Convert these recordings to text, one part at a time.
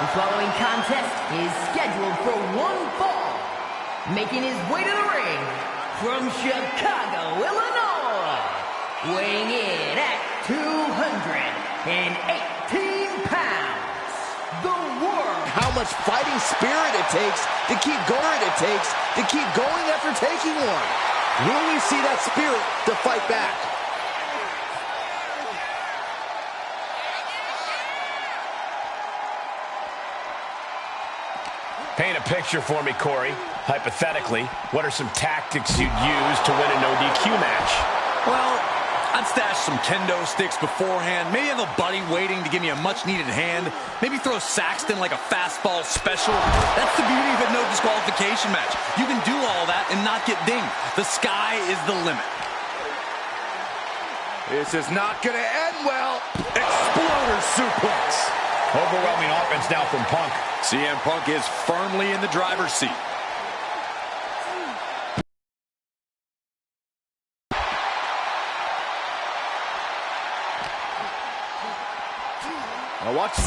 The following contest is scheduled for one fall. Making his way to the ring from Chicago, Illinois. Weighing in at 218 pounds. The world. How much fighting spirit it takes to keep going after taking one. Will we see that spirit to fight back? Paint a picture for me, Corey. Hypothetically, what are some tactics you'd use to win a no-DQ match? Well, I'd stash some kendo sticks beforehand. Maybe have a buddy waiting to give me a much-needed hand. Maybe throw Saxton like a fastball special. That's the beauty of a no disqualification match. You can do all that and not get dinged. The sky is the limit. This is not going to end well. Exploder suplex. Overwhelming offense now from Punk. CM Punk is firmly in the driver's seat. Now watch this.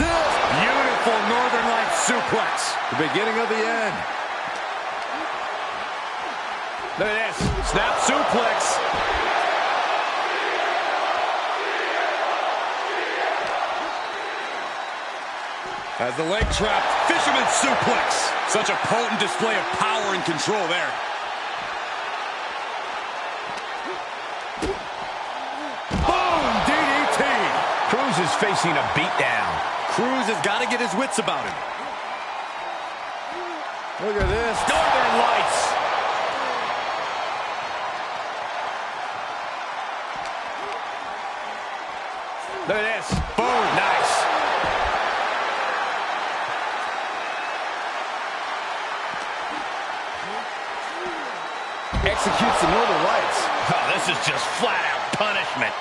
Beautiful Northern Lights suplex. The beginning of the end. Look at this. Snap suplex. As the leg trap, fisherman suplex. Such a potent display of power and control there. Boom! DDT. Cruz is facing a beatdown. Cruz has got to get his wits about him. Look at this. Northern Lights. Look at this. Boom. Nice. Executes the Northern Lights. Oh, this is just flat-out punishment.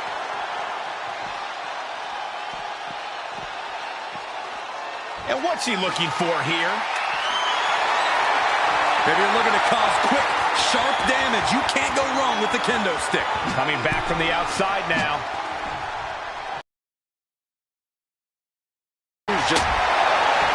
And what's he looking for here? If you're looking to cause quick, sharp damage, you can't go wrong with the kendo stick. Coming back from the outside now.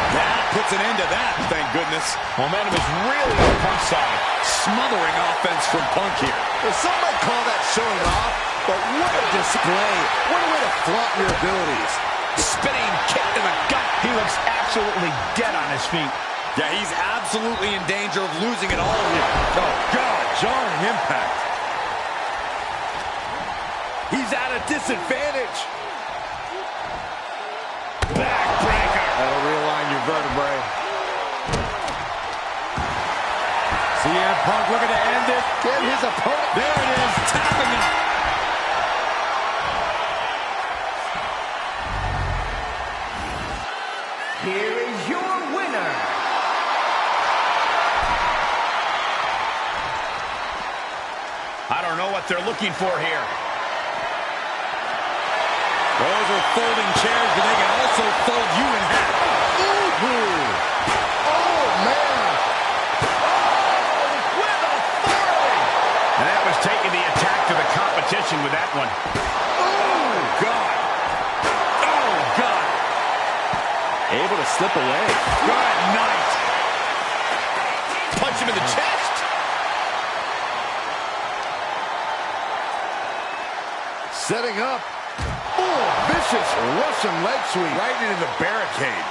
That puts an end to that, thank goodness. Momentum is really on Punk's side. Smothering offense from Punk here. Well, some might call that showing off, but what a display. What a way to flaunt your abilities. Spinning kick to the gut. He looks absolutely dead on his feet. Yeah, he's absolutely in danger of losing it all here. Oh, God, jarring impact. He's at a disadvantage. Backbreaker. That'll realign your vertebrae. CM Punk looking to end it. Get his opponent. There it is, tapping out. Here is your winner. I don't know what they're looking for here. Those are folding chairs, but they can also fold you in half. Ooh. Oh, man. Oh, with authority. And that was taking the attack to the competition with that one. Oh, God. Oh, God. Able to slip away. Good night. Punch him in the chest. Setting up. Oh, vicious Russian leg sweep. Right into the barricade.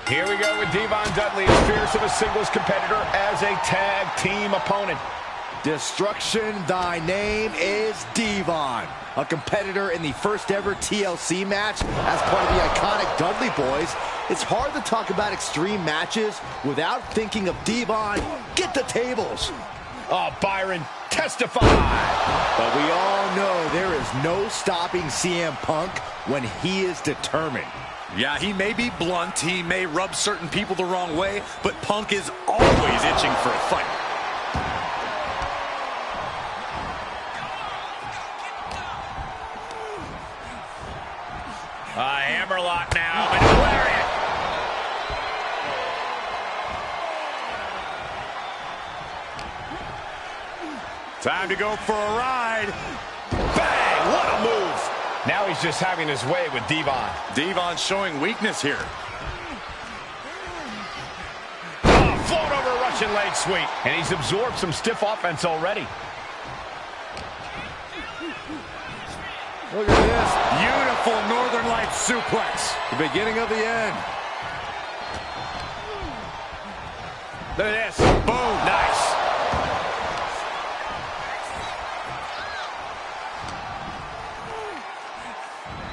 Here we go with Devon Dudley, as fierce of a singles competitor as a tag team opponent. Destruction, thy name is Devon. A competitor in the first ever TLC match as part of the iconic Dudley Boys. It's hard to talk about extreme matches without thinking of Devon. Get the tables. Oh, Byron, testify. But we all know there is no stopping CM Punk when he is determined. Yeah, he may be blunt, he may rub certain people the wrong way, but Punk is always itching for a fight. A hammerlock now, and a lariat. Time to go for a ride. Bang! What a move! Now he's just having his way with Devon. Devon showing weakness here. Oh, float over Russian leg sweep. And he's absorbed some stiff offense already. Look at this. Beautiful Northern Lights suplex. The beginning of the end. Look at this. Boom. Nice.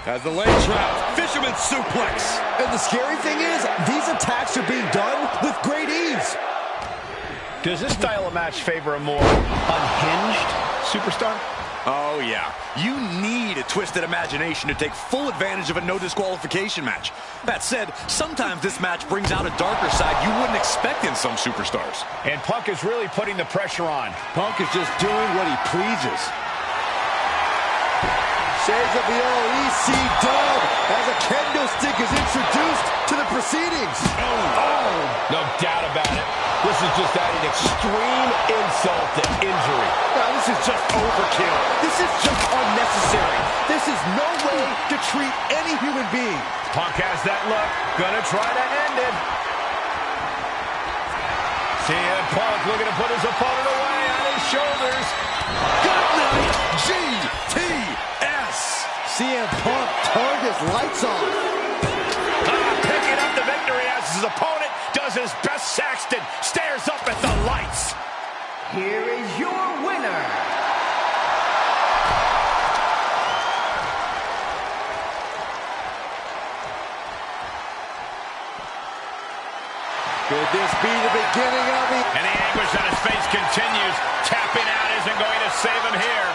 As the leg trap, fisherman suplex. And the scary thing is, these attacks are being done with great ease. Does this style of match favor a more unhinged superstar? Oh, yeah. You need a twisted imagination to take full advantage of a no disqualification match. That said, sometimes this match brings out a darker side you wouldn't expect in some superstars. And Punk is really putting the pressure on. Punk is just doing what he pleases. Shades of the old EC dub as a kendo stick is introduced to the proceedings. Oh, no doubt about it. This is just adding extreme insult to injury. Now, this is just overkill. This is just unnecessary. This is no way to treat any human being. Punk has that look. Gonna try to end it. CM Punk looking to put his opponent away on his shoulders. Good night, GTS. CM Punk turned his lights on. Picking up the victory as his opponent does his best. Saxton stares up at the lights. Here is your winner. Could this be the beginning of the... And the anguish on his face continues. Tapping out isn't going to save him here.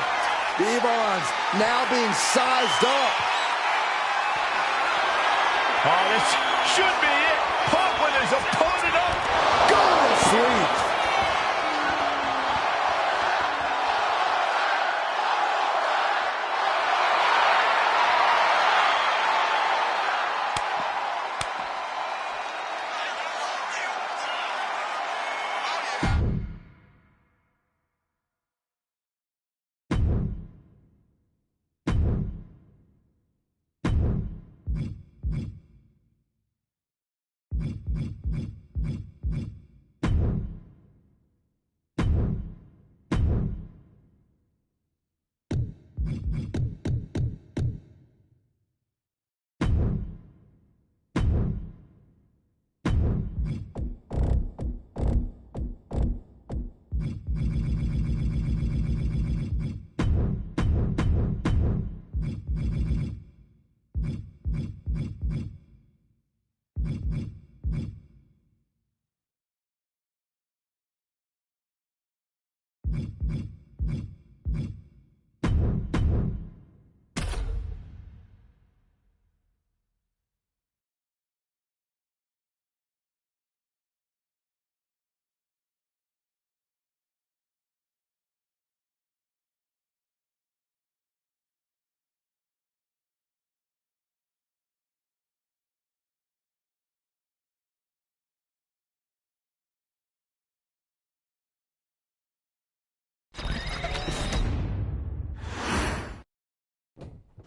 Devon's now being sized up. Oh, this should be it. Punk with his opponent up. Going to sleep.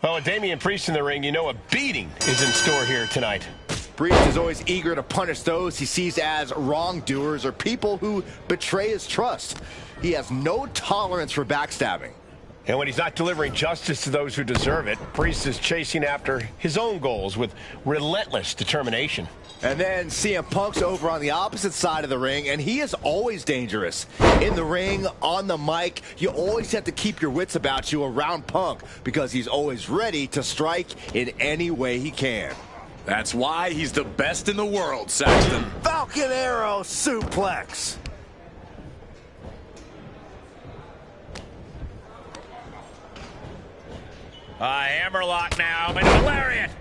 Well, with Damian Priest in the ring, you know a beating is in store here tonight. Priest is always eager to punish those he sees as wrongdoers or people who betray his trust. He has no tolerance for backstabbing. And when he's not delivering justice to those who deserve it, Priest is chasing after his own goals with relentless determination. And then CM Punk's over on the opposite side of the ring, and he is always dangerous. In the ring, on the mic, you always have to keep your wits about you around Punk because he's always ready to strike in any way he can. That's why he's the best in the world, Saxton. Falcon Arrow suplex. Hammerlock now, and a lariat.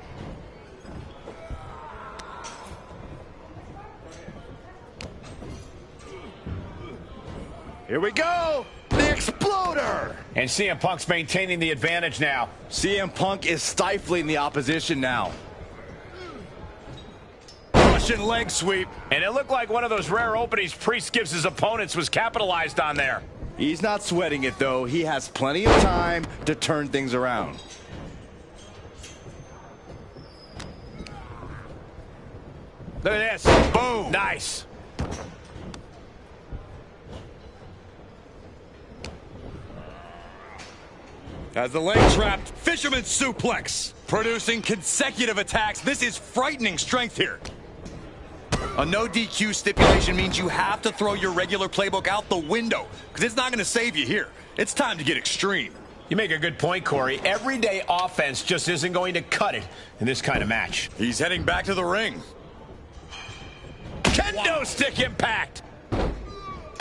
Here we go! The Exploder! And CM Punk's maintaining the advantage now. CM Punk is stifling the opposition now. Russian leg sweep. And it looked like one of those rare openings Priest gives his opponents was capitalized on there. He's not sweating it, though. He has plenty of time to turn things around. Look at this. Boom. Nice. As the leg trapped, fisherman suplex. Producing consecutive attacks. This is frightening strength here. A no DQ stipulation means you have to throw your regular playbook out the window because it's not going to save you here. It's time to get extreme. You make a good point, Corey. Everyday offense just isn't going to cut it in this kind of match. He's heading back to the ring. Kendo stick impact.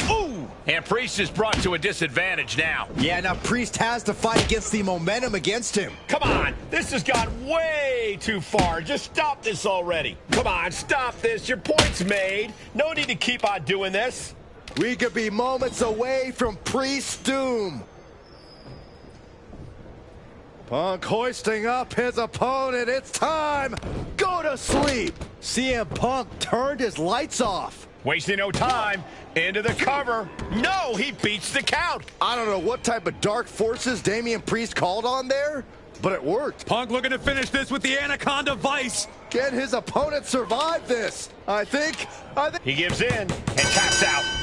Ooh. And Priest is brought to a disadvantage now. Yeah, now Priest has to fight against the momentum against him. Come on, this has gone way too far. Just stop this already. Come on, stop this. Your point's made. No need to keep on doing this. We could be moments away from Priest's doom. Punk hoisting up his opponent. It's time. Go to sleep. CM Punk turned his lights off. Wasting no time. Into the cover. No, he beats the count. I don't know what type of dark forces Damian Priest called on there, but it worked. Punk looking to finish this with the Anaconda Vice. Can his opponent survive this? I think. He gives in and taps out.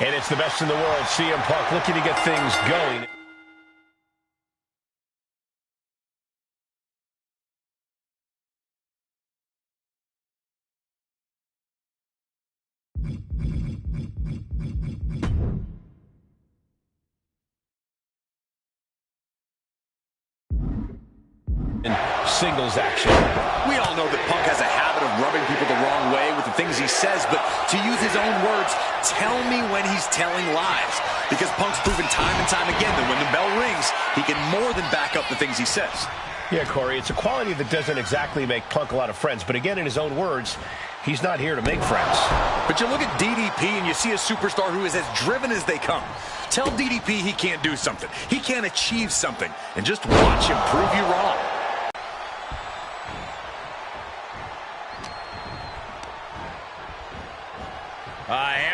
And it's the best in the world. CM Punk looking to get things going. In singles action. We all know that Punk has a habit of rubbing people the wrong way with the things he says, but to use his own words, tell me when he's telling lies. Because Punk's proven time and time again that when the bell rings, he can more than back up the things he says. Yeah, Corey, it's a quality that doesn't exactly make Punk a lot of friends, but again, in his own words, he's not here to make friends. But you look at DDP and you see a superstar who is as driven as they come. Tell DDP he can't do something. He can't achieve something. And just watch him prove you wrong.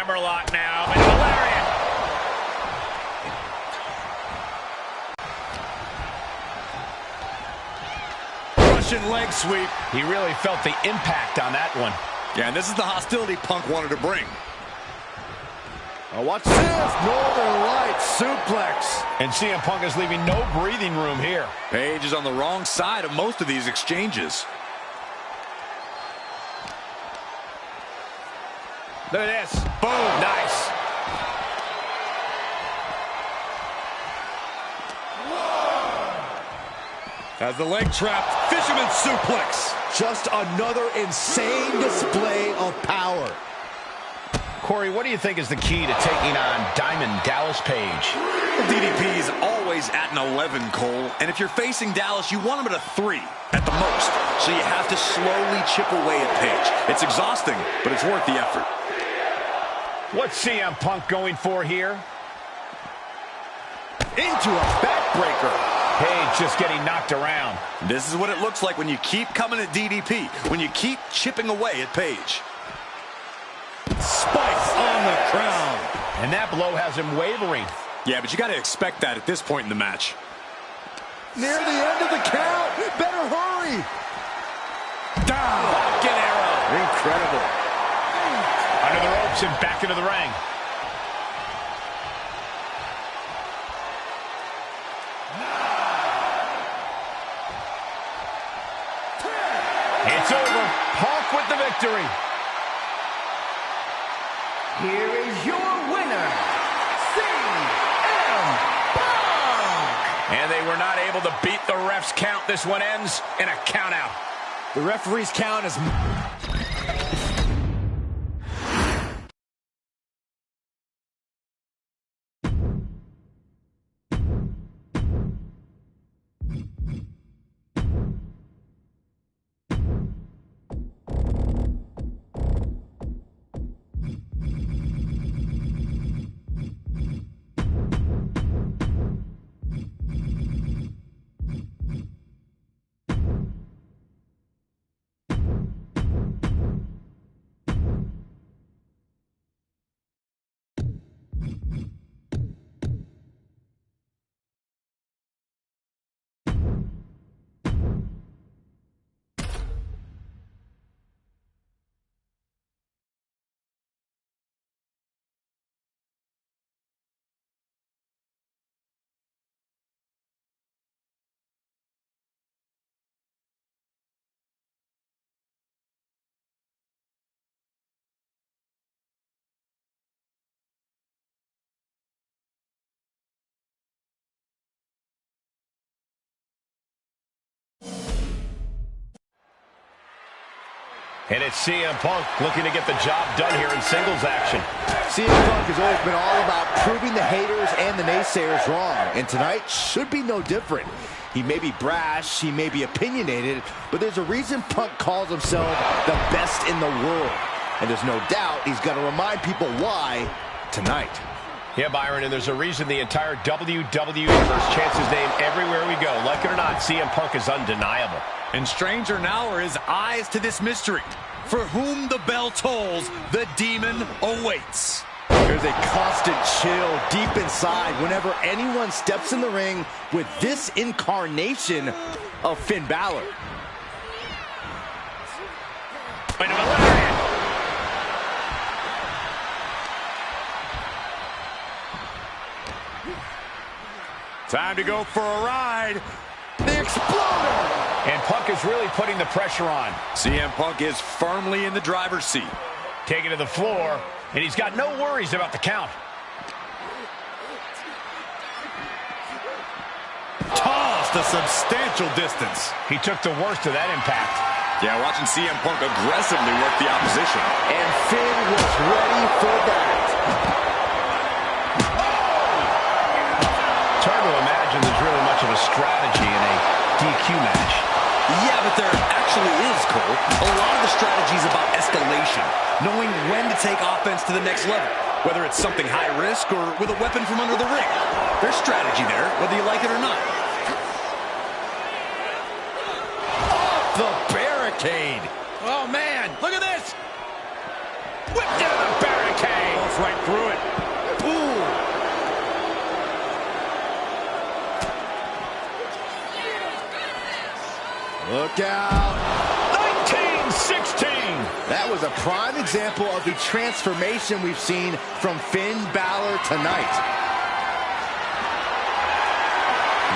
Hammerlock now, and a lariat. Russian leg sweep. He really felt the impact on that one. Yeah, and this is the hostility Punk wanted to bring. Oh, watch this. Northern Lights suplex. And CM Punk is leaving no breathing room here. Page is on the wrong side of most of these exchanges. Look at this. Boom. Nice. Has the leg trapped. Fisherman suplex. Just another insane display of power. Corey, what do you think is the key to taking on Diamond Dallas Page? Well, DDP is always at an 11, Cole. And if you're facing Dallas, you want him at a 3 at the most. So you have to slowly chip away at Page. It's exhausting, but it's worth the effort. What's CM Punk going for here? Into a backbreaker. Page just getting knocked around. This is what it looks like when you keep coming at DDP, when you keep chipping away at Page. Spikes on the crown. And that blow has him wavering. Yeah, but you got to expect that at this point in the match. Near the end of the count. Better hurry. Down. Get arrow. Incredible. Under the ropes and back into the ring. It's over. Punk with the victory. Here is your winner, CM Punk! And they were not able to beat the ref's count. This one ends in a count out. The referee's count is... And it's CM Punk looking to get the job done here in singles action. CM Punk has always been all about proving the haters and the naysayers wrong, and tonight should be no different. He may be brash, he may be opinionated, but there's a reason Punk calls himself the best in the world. And there's no doubt he's got to remind people why tonight. Yeah, Byron, and there's a reason the entire WWE Universe chants his name everywhere we go. Like it or not, CM Punk is undeniable. And stranger now are his eyes to this mystery. For whom the bell tolls, the demon awaits. There's a constant chill deep inside whenever anyone steps in the ring with this incarnation of Finn Balor. Time to go for a ride. The Exploder! And Punk is really putting the pressure on. CM Punk is firmly in the driver's seat. Taken to the floor, and he's got no worries about the count. Tossed a substantial distance. He took the worst of that impact. Yeah, watching CM Punk aggressively work the opposition. And Finn was ready for that. It's hard to imagine there's really much of a strategy in a DQ match. Yeah, but there actually is, Cole. A lot of the strategy is about escalation, knowing when to take offense to the next level, whether it's something high risk or with a weapon from under the ring. There's strategy there, whether you like it or not. Off the barricade. Oh, man, look at this. Whipped into the barricade. Goes right through it. Ooh. Look Kick out. 19-16. That was a prime example of the transformation we've seen from Finn Balor tonight.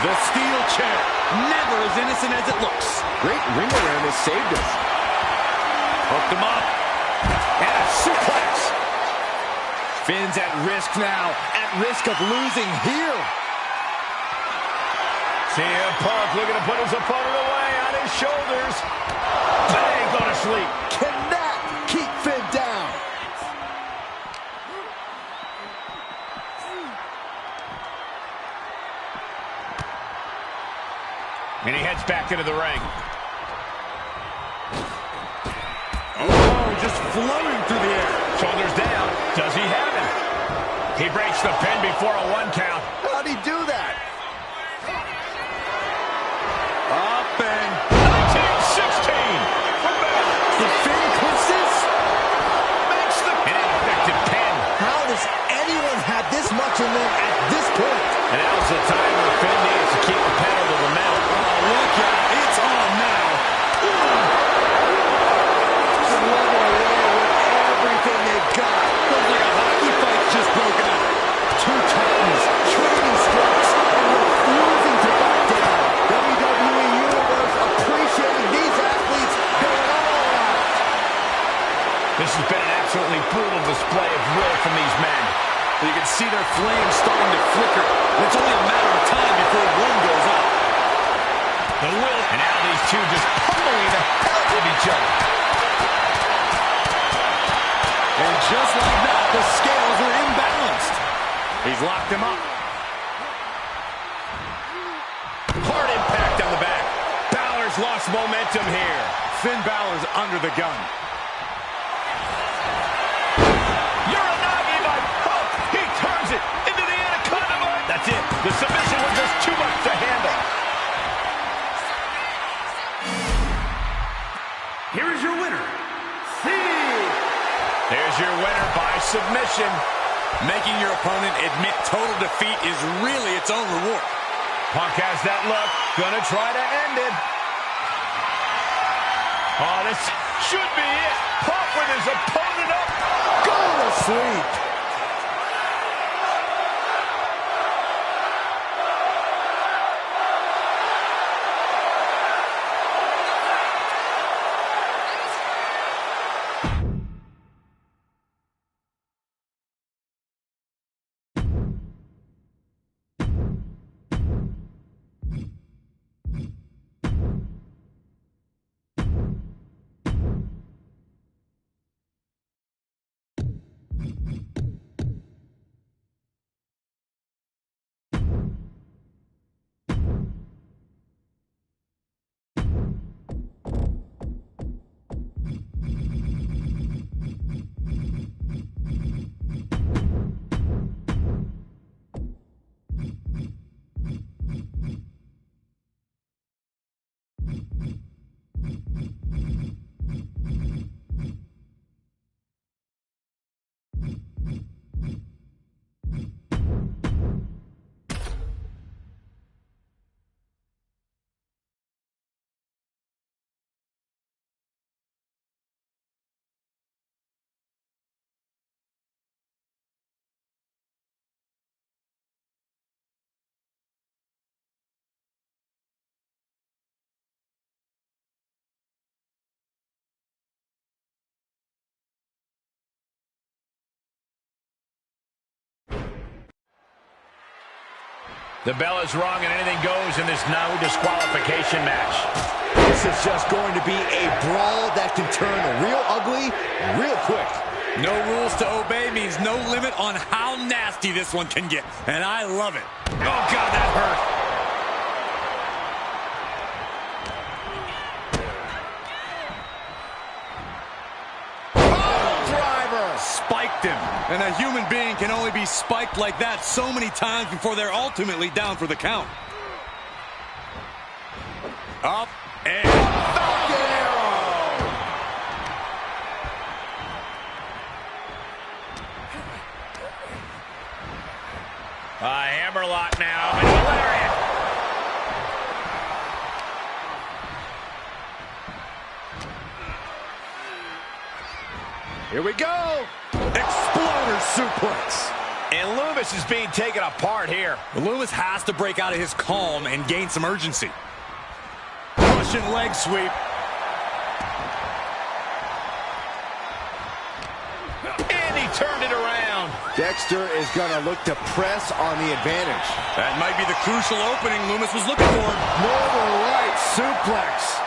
The steel chair, never as innocent as it looks. Great ring awareness saved us. Hooked him up. And a suplex. Finn's at risk now, at risk of losing here. CM Punk looking to put his opponent away on his shoulders. Bang, go to sleep. Can that keep Finn down? And he heads back into the ring. Oh, just floating through the air. Shoulders down. Does he have it? He breaks the pin before a 1 count. How'd he do that? Up and 19-16. From back. did Finn clips this? Makes the an ineffective pin. How does anyone have this much in them at this point? And now's the time where Finn needs to keep the pedal to the metal. Look out, it's on now. Just rubbing away with everything they've got. Looks like a hockey fight's just broken out. Two titans, trading strikes, and refusing to back down. WWE Universe appreciating these athletes going all out. This has been an absolutely brutal display of will from these men. You can see their flames starting to flicker. It's only a matter of time before one goes out. The will. And now these two just pummeling the hell out of each other. And just like that, the scales are imbalanced. He's locked him up. Hard impact on the back. Balor's lost momentum here. Finn Balor's under the gun. Uranagi by Punk. He turns it into the Anaconda Mine. That's it. The submission was just too much to handle. Here is your winner, Here's your winner by submission. Making your opponent admit total defeat is really its own reward. Punk has that look. Gonna try to end it. Oh, this should be it. Punk with his opponent up. Go to sleep. The bell is rung and anything goes in this no disqualification match. This is just going to be a brawl that can turn real ugly real quick. No rules to obey means no limit on how nasty this one can get. And I love it. Oh, God, that hurt. Spiked him. And a human being can only be spiked like that so many times before they're ultimately down for the count. Up and Falcon Arrow. A hammerlock now. And a lariat. Here we go. Exploder suplex. And Loomis is being taken apart here. Loomis has to break out of his calm and gain some urgency. Russian leg sweep. And he turned it around. Dexter is going to look to press on the advantage. That might be the crucial opening Loomis was looking for. Northern right suplex.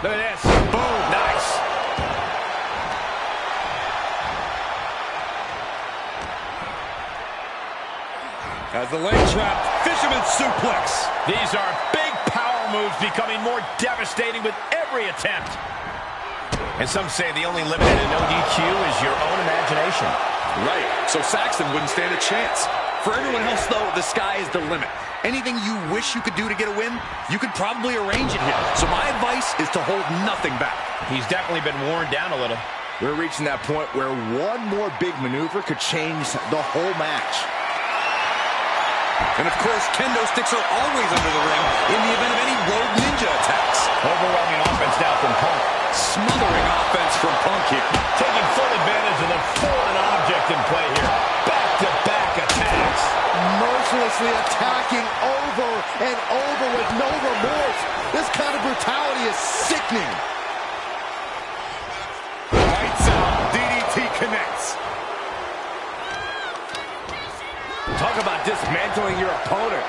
Look at this. Boom. Nice. As the leg trap, fisherman suplex. These are big power moves becoming more devastating with every attempt. And some say the only limit in an ODQ is your own imagination. Right, so Saxton wouldn't stand a chance. For everyone else, though, the sky is the limit. Anything you wish you could do to get a win, you could probably arrange it here. So my advice is to hold nothing back. He's definitely been worn down a little. We're reaching that point where one more big maneuver could change the whole match. And of course, kendo sticks are always under the ring in the event of any rogue ninja attacks. Overwhelming offense now from Punk. Smothering offense from Punk here. Taking full advantage of the foreign object in play here. Back-to-back attacks. Mercilessly attacking over and over with no remorse. This kind of brutality is sickening. Lights out. DDT connects. Talk about dismantling your opponent.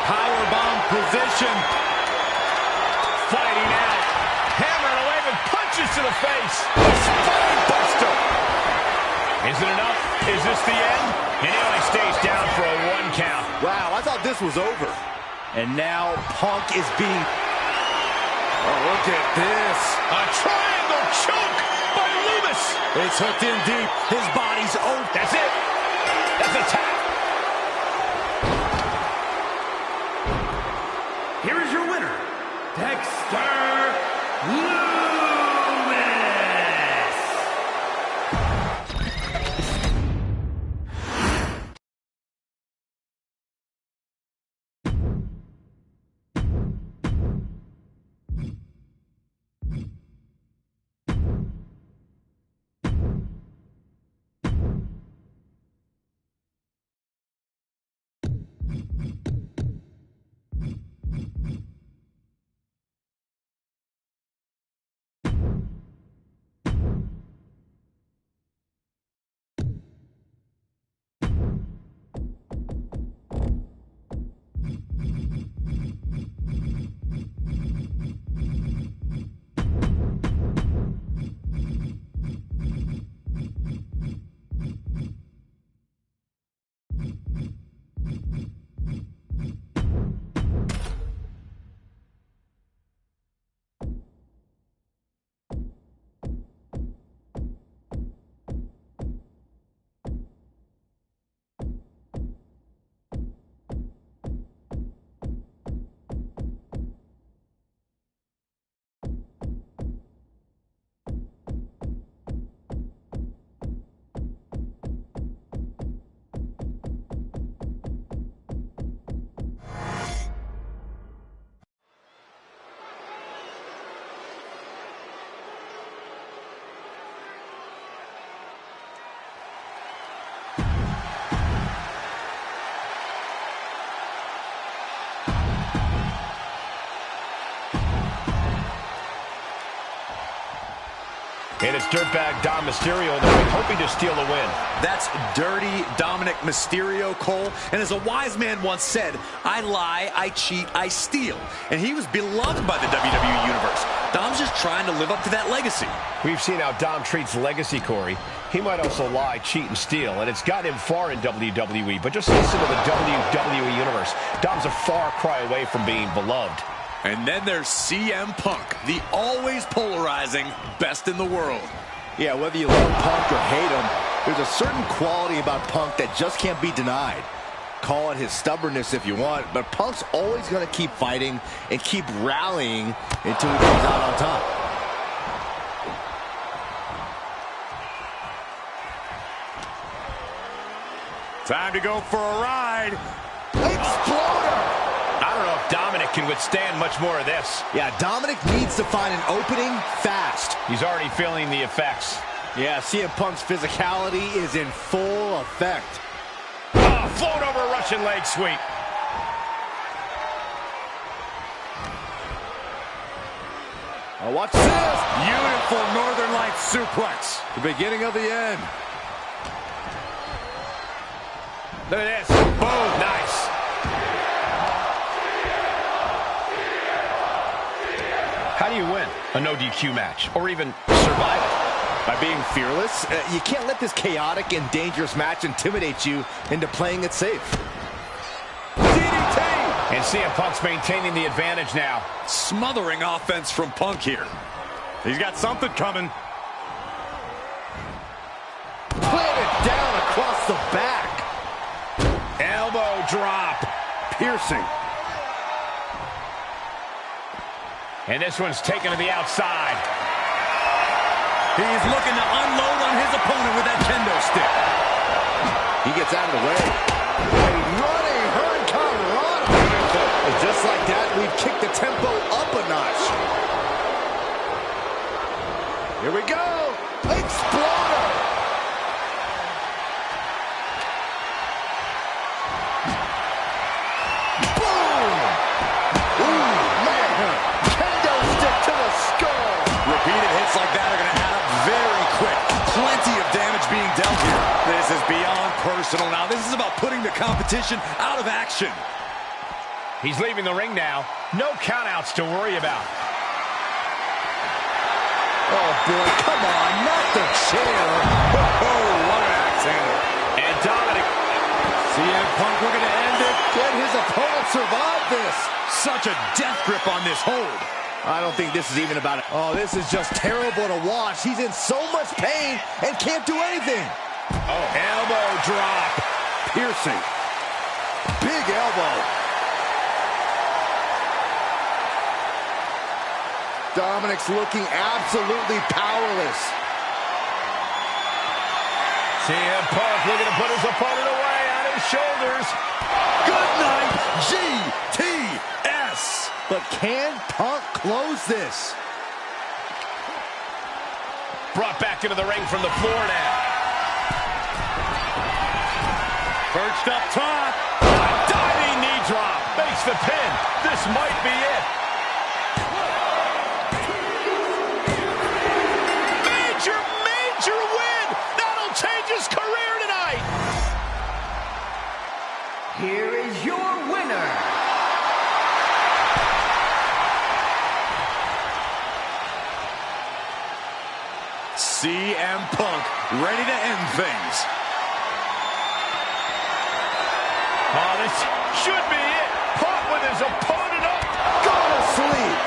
Powerbomb position. Fighting out. Hammering away with punches to the face. Spine buster. Is it enough? Is this the end? And he only stays down for a 1 count. Wow, I thought this was over. And now Punk is being... Oh, look at this. A triangle choke by Loomis. It's hooked in deep. His body's open. That's it. That's a tap. Here is your winner, Dexter Loomis. And it's dirtbag Dom Mysterio in the ring, hoping to steal a win. That's dirty Dominic Mysterio, Cole. And as a wise man once said, I lie, I cheat, I steal. And he was beloved by the WWE Universe. Dom's just trying to live up to that legacy. We've seen how Dom treats legacy, Corey. He might also lie, cheat, and steal, and it's got him far in WWE. But just listen to the WWE Universe. Dom's a far cry away from being beloved. And then there's CM Punk, the always polarizing best in the world. Yeah, whether you love Punk or hate him, there's a certain quality about Punk that just can't be denied. Call it his stubbornness if you want, but Punk's always going to keep fighting and keep rallying until he comes out on top. Time to go for a ride. Exploder! I don't know if Dominic can withstand much more of this. Yeah, Dominic needs to find an opening fast. He's already feeling the effects. Yeah, CM Punk's physicality is in full effect. Oh, float over Russian leg sweep. Oh, watch this. Beautiful Northern Lights suplex. The beginning of the end. Look at this. Boom. Nice. How do you win a no DQ match or even survive it? By being fearless. You can't let this chaotic and dangerous match intimidate you into playing it safe. DDT! And CM Punk's maintaining the advantage now. Smothering offense from Punk here. He's got something coming. Planted down across the back. Elbow drop. Piercing. And this one's taken to the outside. He's looking to unload on his opponent with that kendo stick. He gets out of the way. A running hurricanrana. And just like that, we've kicked the tempo up a notch. Here we go. Exploder. Boom. Ooh, man. Kendo stick to the skull. Repeated hits like that are going to add up very quick. Plenty of damage being dealt here. This is beyond personal now. This is about putting the competition out of action. He's leaving the ring now. No countouts to worry about. Oh, boy, come on, not the chair. Oh, what an axe handle. And Dominic. CM Punk looking to end it. Can his opponent survive this? Such a death grip on this hold. I don't think this is even about it. Oh, this is just terrible to watch. He's in so much pain and can't do anything. Oh, elbow drop. Piercing. Big elbow. Dominic's looking absolutely powerless. CM Punk looking to put his opponent away on his shoulders. Good night, GTS. But can Punk close this? Brought back into the ring from the floor now. Perched up top. A diving knee drop. Makes the pin. This might be it. Major win. That'll change his career tonight. Here is your winner. CM Punk ready to end things. Oh, this should be it. Punk with his opponent up. Go to sleep.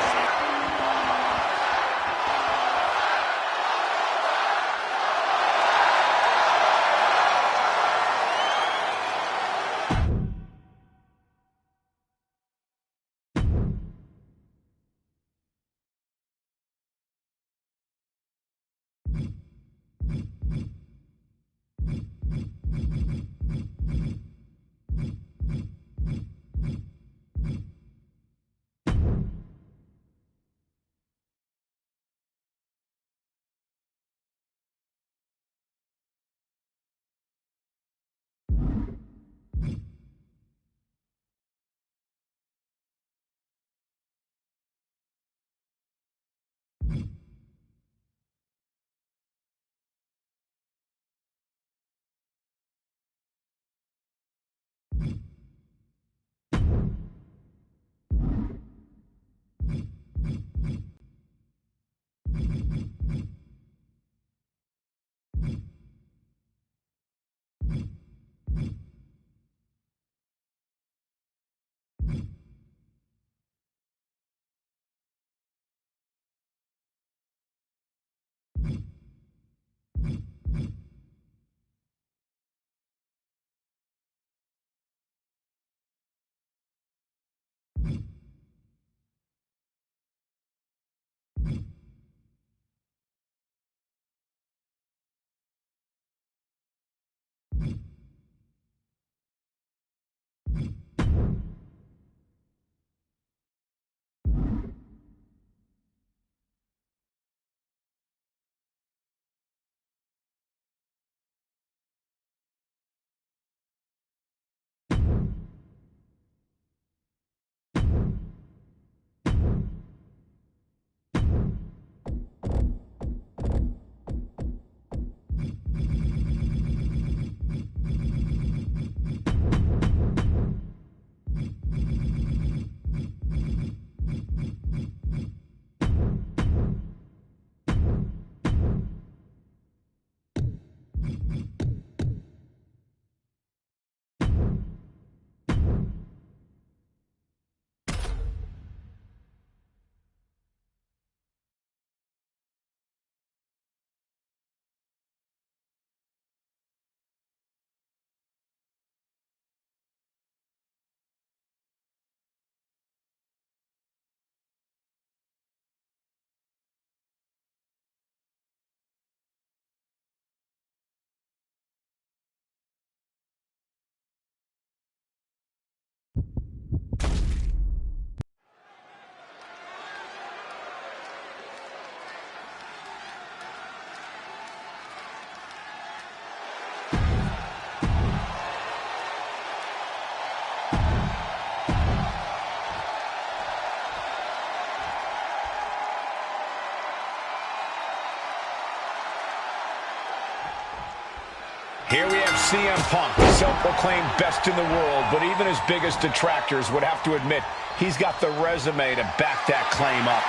CM Punk, self-proclaimed best in the world, but even his biggest detractors would have to admit he's got the resume to back that claim up.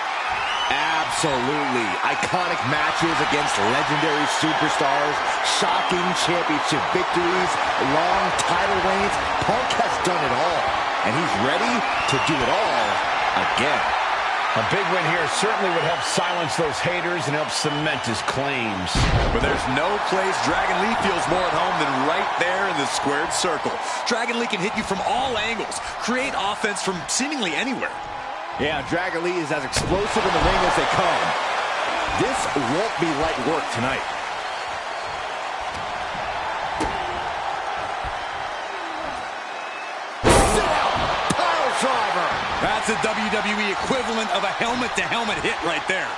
Absolutely. Iconic matches against legendary superstars, shocking championship victories, long title reigns. Punk has done it all, and he's ready to do it all again. A big win here certainly would help silence those haters and help cement his claims. But there's no place Dragon Lee feels more at home than right there in the squared circle. Dragon Lee can hit you from all angles, create offense from seemingly anywhere. Yeah, Dragon Lee is as explosive in the ring as they come. This won't be light work tonight. Pile driver. That's a WWE equivalent of a helmet-to-helmet hit right there.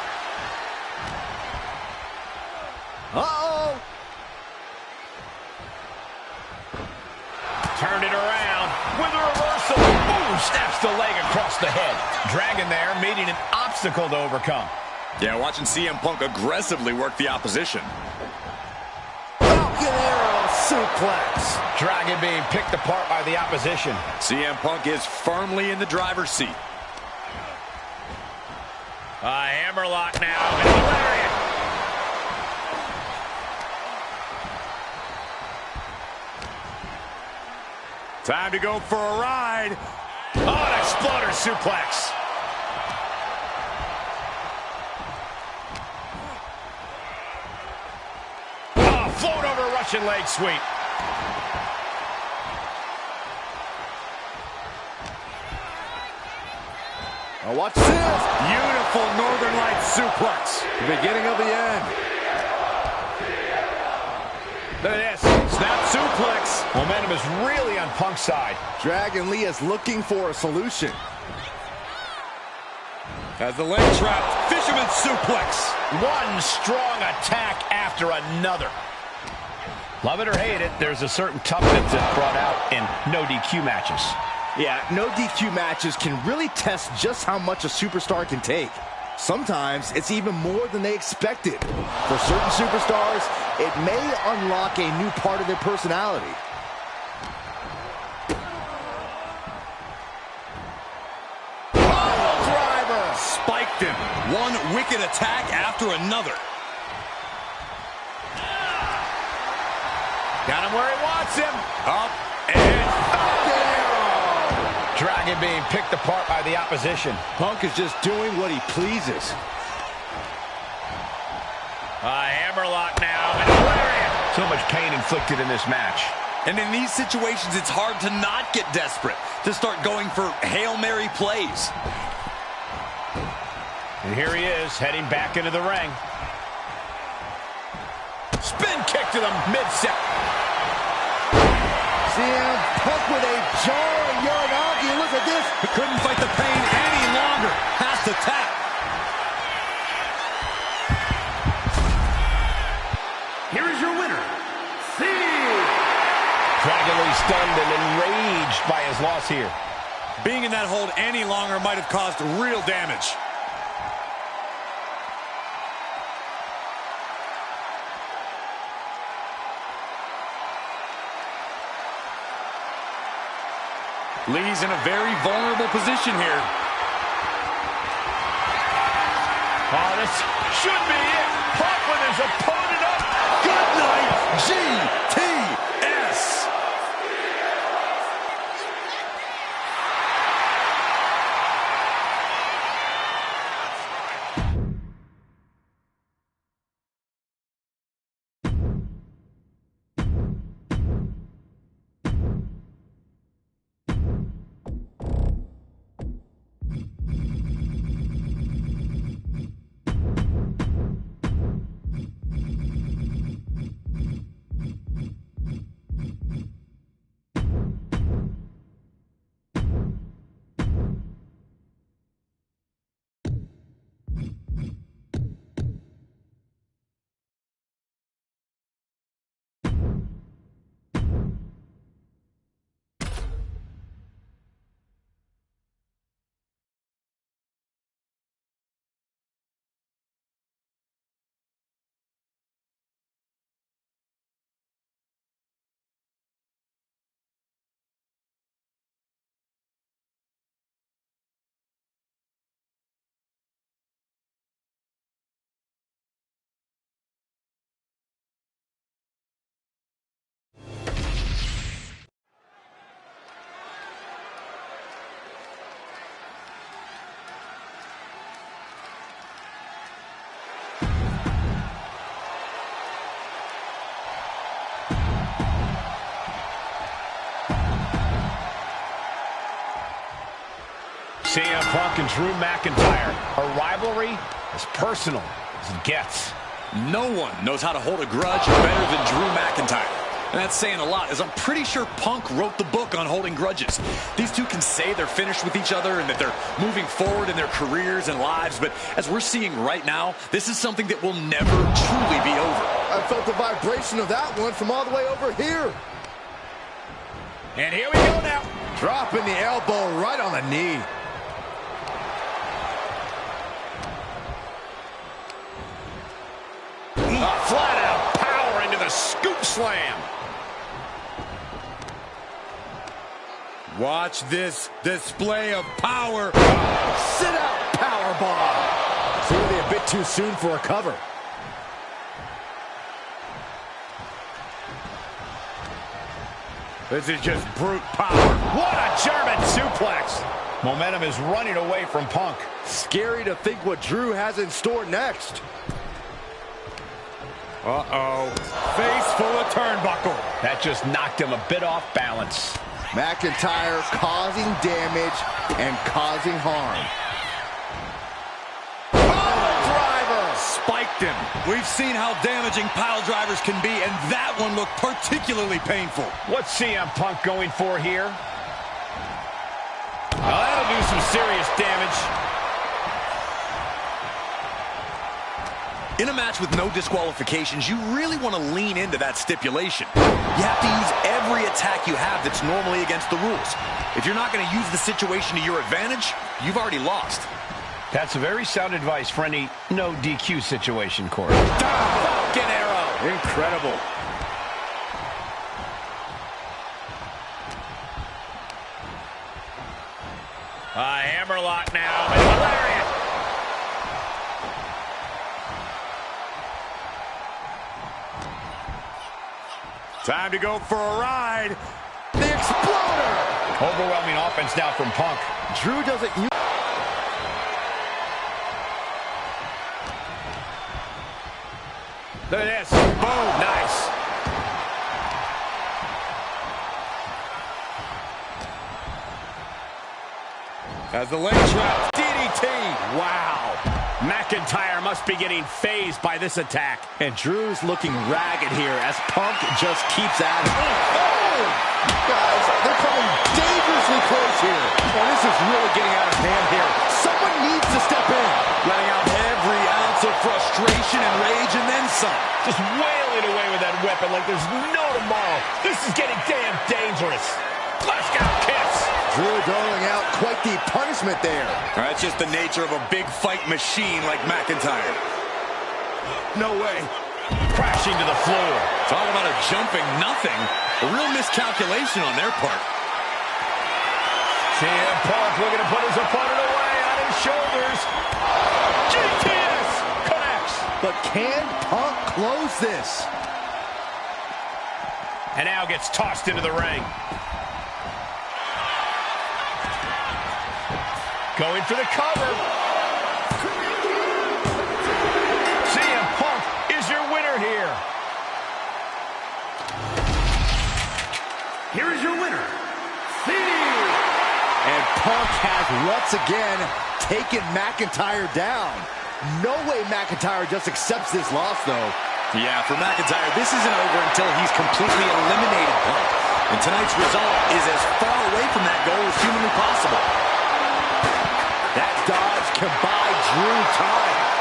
Uh-oh. Turned it around with a reversal. Boom, snaps the leg across the head. Dragon there meeting an obstacle to overcome. Yeah, watching CM Punk aggressively work the opposition. Falcon Arrow suplex. Dragon being picked apart by the opposition. CM Punk is firmly in the driver's seat. A hammerlock now. And a lariat. Time to go for a ride. Oh, an exploder suplex. Oh, float over Russian leg sweep. Now watch this. Beautiful Northern Lights suplex. The beginning of the end. Look at this. Snap suplex. Momentum is really on Punk's side. Dragon Lee is looking for a solution. Has the leg trapped. Fisherman suplex. One strong attack after another. Love it or hate it, there's a certain toughness that's brought out in no DQ matches. Yeah, no DQ matches can really test just how much a superstar can take. Sometimes it's even more than they expected. For certain superstars, it may unlock a new part of their personality. Oh, driver. Spiked him. One wicked attack after another. Got him where he wants him. Up and Dragon being picked apart by the opposition. Punk is just doing what he pleases. A hammerlock now. And a lariat. So much pain inflicted in this match. And in these situations, it's hard to not get desperate, to start going for Hail Mary plays. And here he is, heading back into the ring. Spin kick to the midsection. CM Punk with a jarring Uranagi. Look at this. He couldn't fight the pain any longer. Has to tap. Here is your winner, Dragon Lee stunned and enraged by his loss here. Being in that hold any longer might have caused real damage. Lee's in a very vulnerable position here. Oh, this should be it. Punk with his opponent up. Good night, GTS. CM Punk and Drew McIntyre. A rivalry as personal as it gets. No one knows how to hold a grudge better than Drew McIntyre. And that's saying a lot, as I'm pretty sure Punk wrote the book on holding grudges. These two can say they're finished with each other and that they're moving forward in their careers and lives, but as we're seeing right now, this is something that will never truly be over. I felt the vibration of that one from all the way over here. And here we go now. Dropping the elbow right on the knee. Flat out power into the scoop slam. Watch this display of power. Sit out power bomb. Clearly a bit too soon for a cover. This is just brute power. What a German suplex. Momentum is running away from Punk. Scary to think what Drew has in store next. Uh-oh. Face full of turnbuckle. That just knocked him a bit off balance. McIntyre causing damage and causing harm. Spiked him. We've seen how damaging pile drivers can be, and that one looked particularly painful. What's CM Punk going for here? Oh, that'll do some serious damage. In a match with no disqualifications, you really want to lean into that stipulation. You have to use every attack you have that's normally against the rules. If you're not going to use the situation to your advantage, you've already lost. That's very sound advice for any no DQ situation, Corey. Falcon arrow. Incredible. A hammerlock now. Hilarious. Time to go for a ride. The Exploder! Overwhelming offense now from Punk. Drew doesn't use... Look at this. Boom. Nice. As the leg trap. DDT. Wow. McIntyre must be getting phased by this attack. And Drew's looking ragged here as Punk just keeps at it. Oh! Guys, they're coming dangerously close here. Oh, this is really getting out of hand here. Someone needs to step in. Letting out every ounce of frustration and rage and then some. Just wailing away with that weapon like there's no tomorrow. This is getting damn dangerous. Flash out kicks. Drew doling out quite the punishment there. That's just the nature of a big fight machine like McIntyre. No way. Crashing to the floor. Talk about a jumping nothing. A real miscalculation on their part. CM Punk looking to put his opponent away on his shoulders. GTS connects. But can Punk close this? And now gets tossed into the ring. Going for the cover. CM Punk is your winner here. Here is your winner, And Punk has once again taken McIntyre down. No way McIntyre just accepts this loss, though. Yeah, for McIntyre, this isn't over until he's completely eliminated Punk. And tonight's result is as far away from that goal as humanly possible. That dodge can buy Drew time.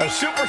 A super...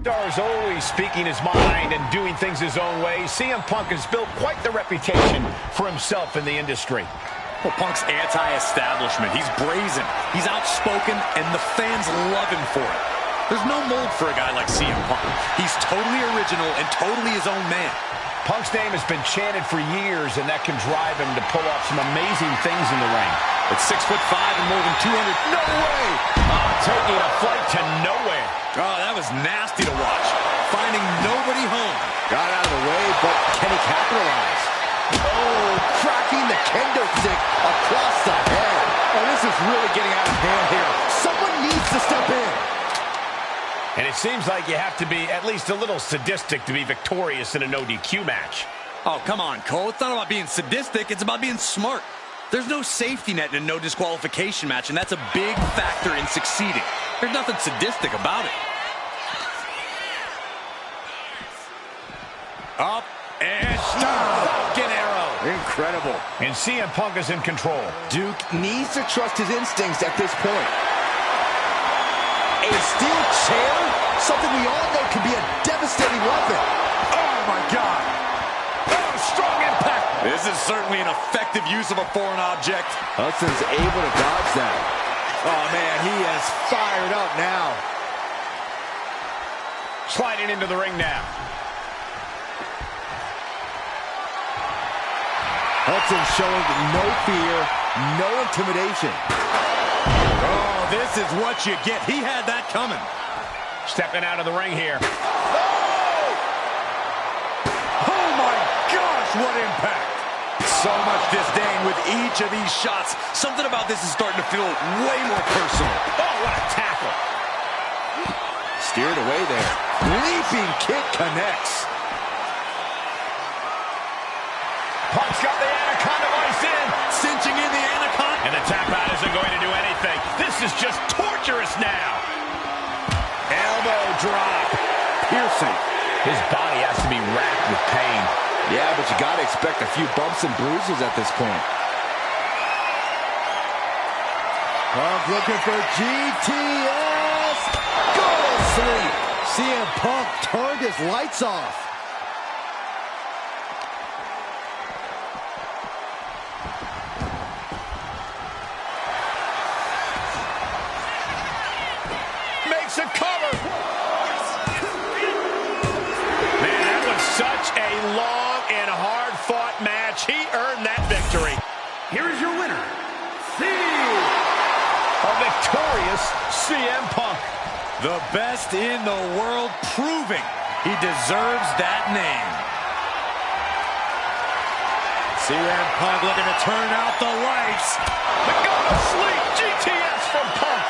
Star's always speaking his mind and doing things his own way. CM Punk has built quite the reputation for himself in the industry. Well, Punk's anti-establishment. He's brazen, he's outspoken, and the fans love him for it. There's no mold for a guy like CM Punk. He's totally original and totally his own man. Punk's name has been chanted for years, and that can drive him to pull off some amazing things in the ring. At 6'5" and more than 200... No way! Taking a flight to nowhere. Oh, that was nasty to watch. Finding nobody home. Got out of the way, but can he capitalize? Oh, cracking the kendo stick across the head. Oh, this is really getting out of hand here. Someone needs to step in. And it seems like you have to be at least a little sadistic to be victorious in a no-DQ match. Oh, come on, Cole. It's not about being sadistic. It's about being smart. There's no safety net in a no disqualification match, and that's a big factor in succeeding. There's nothing sadistic about it. Up and down. Falcon arrow. Incredible. And CM Punk is in control. Duke needs to trust his instincts at this point. A steel chair? Something we all know can be a devastating weapon. Oh, my God. Oh, strong impact. This is certainly an effective use of a foreign object. Hudson's able to dodge that. Oh, man, he is fired up now. Sliding into the ring now. Hudson showing no fear, no intimidation. Oh, this is what you get. He had that coming. Stepping out of the ring here. Oh, my gosh, what impact. So much disdain with each of these shots. Something about this is starting to feel way more personal. Oh, what a tackle. Steered away there. Leaping kick connects. Punk's got the Anaconda Vice in. Cinching in the Anaconda. And the tap out isn't going to do anything. This is just torturous now. Elbow drop. Piercing. His body has to be racked with pain. Yeah, but you got to expect a few bumps and bruises at this point. Punk looking for GTS. Go to sleep. CM Punk turned his lights off. Makes a cover. Man, that was such a long and hard-fought match. He earned that victory. Here is your winner, A victorious CM Punk. The best in the world, proving he deserves that name. CM Punk looking to turn out the lights. The go to sleep GTS from Punk.